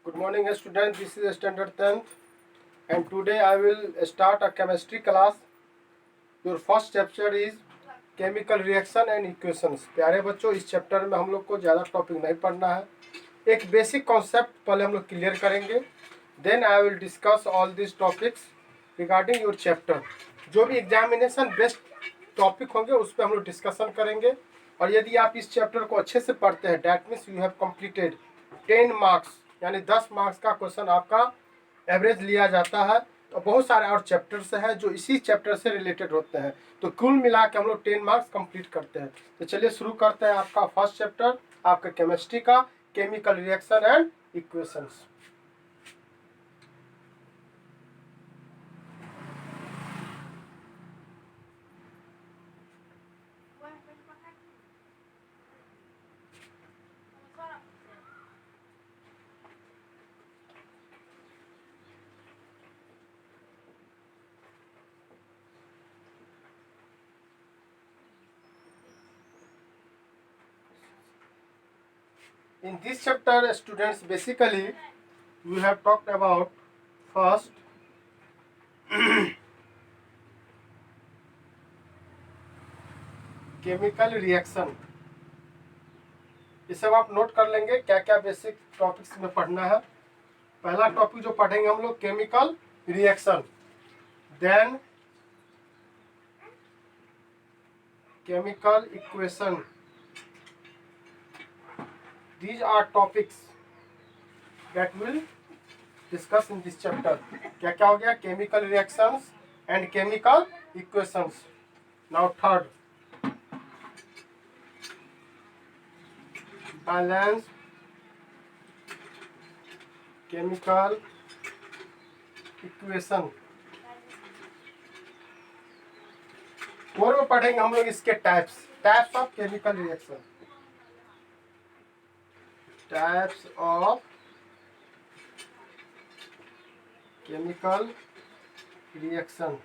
Good morning students, this is standard 10th and today I will start a chemistry class. Your first chapter is chemical reaction and equations. प्यारे बच्चों, इस chapter में हम लोग को ज़्यादा टॉपिक नहीं पढ़ना है, एक बेसिक कॉन्सेप्ट पहले हम लोग क्लियर करेंगे. Then I will discuss all this topics regarding your chapter. जो भी एग्जामिनेशन बेस्ड टॉपिक होंगे उस पर हम लोग डिस्कशन करेंगे. और यदि आप इस चैप्टर को अच्छे से पढ़ते हैं, that means you have completed 10 marks, यानी 10 मार्क्स का क्वेश्चन आपका एवरेज लिया जाता है. तो बहुत सारे और चैप्टर्स हैं जो इसी चैप्टर से रिलेटेड होते हैं, तो कुल मिला के हम लोग 10 मार्क्स कंप्लीट करते हैं. तो चलिए शुरू करते हैं. आपका फर्स्ट चैप्टर आपका केमिस्ट्री का chemical reaction and equations. In this chapter, students, basically we have talked about first chemical reaction. ये सब आप नोट कर लेंगे क्या क्या बेसिक टॉपिक्स में पढ़ना है. पहला टॉपिक जो पढ़ेंगे हम लोग chemical reaction, then chemical equation. These are topics that will discuss in this chapter. क्या क्या हो गया? Chemical reactions and chemical equations. Now third, balance chemical equation. Four में पढ़ेंगे हम लोग इसके types of chemical reaction. Types of chemical reaction.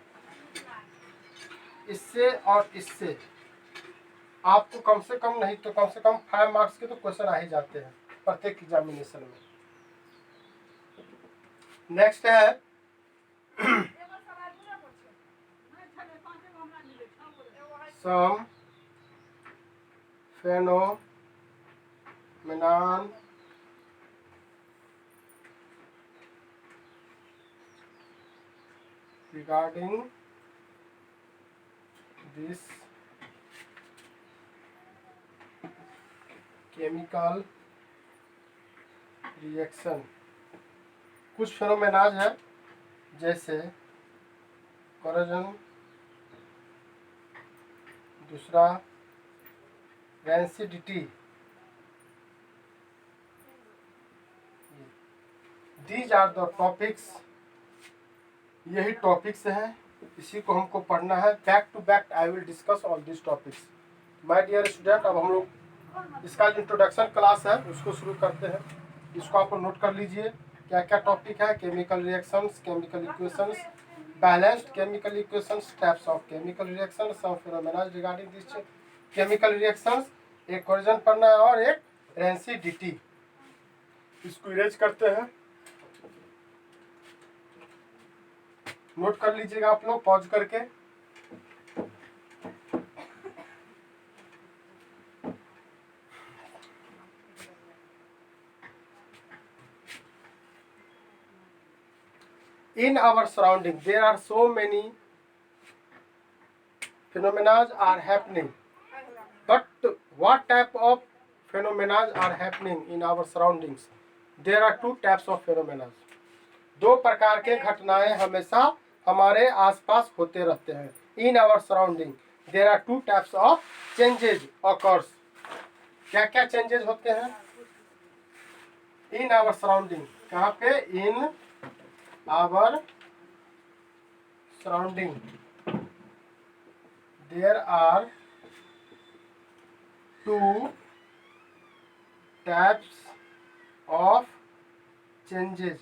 इससे और इससे आपको कम से कम नहीं तो कम से कम 5 मार्क्स के तो क्वेश्चन आ ही जाते हैं प्रत्येक एग्जामिनेशन में. नेक्स्ट है सम phenomenon regarding this chemical reaction. कुछ फेनोमेनाज है जैसे कोरोजन, दूसरा rancidity. These are the topics. यही टॉपिक्स हैं, इसी को हमको पढ़ना है. Back to back I will discuss all this topics. My dear student, अब हम लोग इसका जो इंट्रोडक्शन क्लास है उसको शुरू करते हैं. इसको आप नोट कर लीजिए क्या क्या टॉपिक है. Chemical reactions, chemical equations, balanced chemical equations, types of chemical reaction, some phenomena regarding this chemical reactions. एक कोरिजन पढ़ना है और एक रेंसिडिटी. इसको इरेज करते हैं. नोट कर लीजिएगा आप लोग पॉज करके. In our surrounding there are so many phenomena are happening, but what type of phenomena are happening in our surroundings? There are two types of phenomena. दो प्रकार के घटनाएं हमेशा हमारे आसपास होते रहते हैं. In our surrounding there are two types of changes occurs. क्या क्या चेंजेज होते हैं इन आवर सराउंडिंग? कहाँ पे? In our surrounding there are two types of changes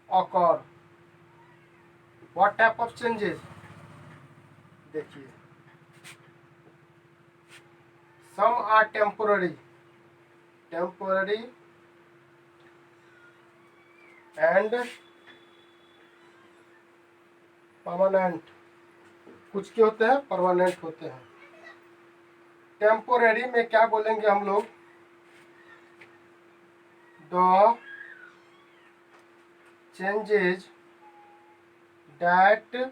occur. What type of changes? देखिए, some are temporary and permanent. कुछ के होते हैं परमानेंट होते हैं। टेम्पोरेरी में क्या बोलेंगे हम लोग? The changes that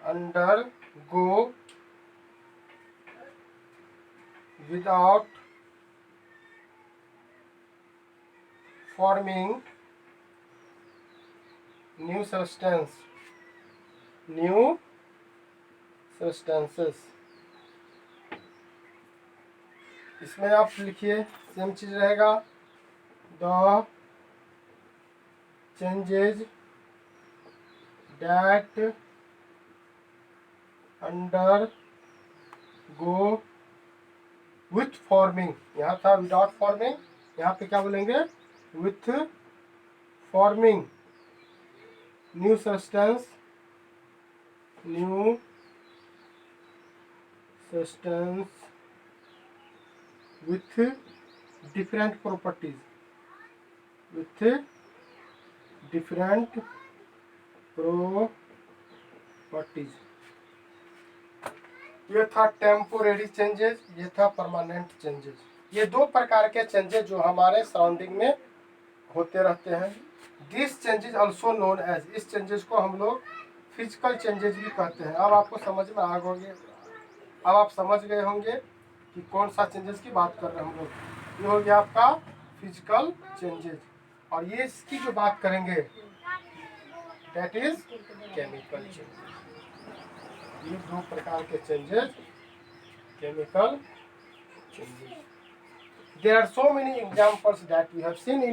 undergo without forming new substances। इसमें आप लिखिए, सेम चीज रहेगा। The changes that undergo with forming, यहाँ था विदाउट फॉर्मिंग, यहाँ पे क्या बोलेंगे? With forming new substance with different properties, ये था टेम्पोरेरी चेंजेस, ये था परमानेंट चेंजेस। ये दो प्रकार के चेंजेस जो हमारे सराउंडिंग में होते रहते हैं। This changes also known as, इस चेंजेस को हम लोग फिजिकल चेंजेस भी कहते हैं। अब आपको समझ में आ गए, अब आप समझ गए होंगे कि कौन सा चेंजेस की बात कर रहे हैं हम लोग। ये हो गया आपका फिजिकल चेंजेस, और ये इसकी जो बात करेंगे दैट इज केमिकल चेंजेस। ये दो प्रकार के changes, chemical changes. There are so many examples that we have seen in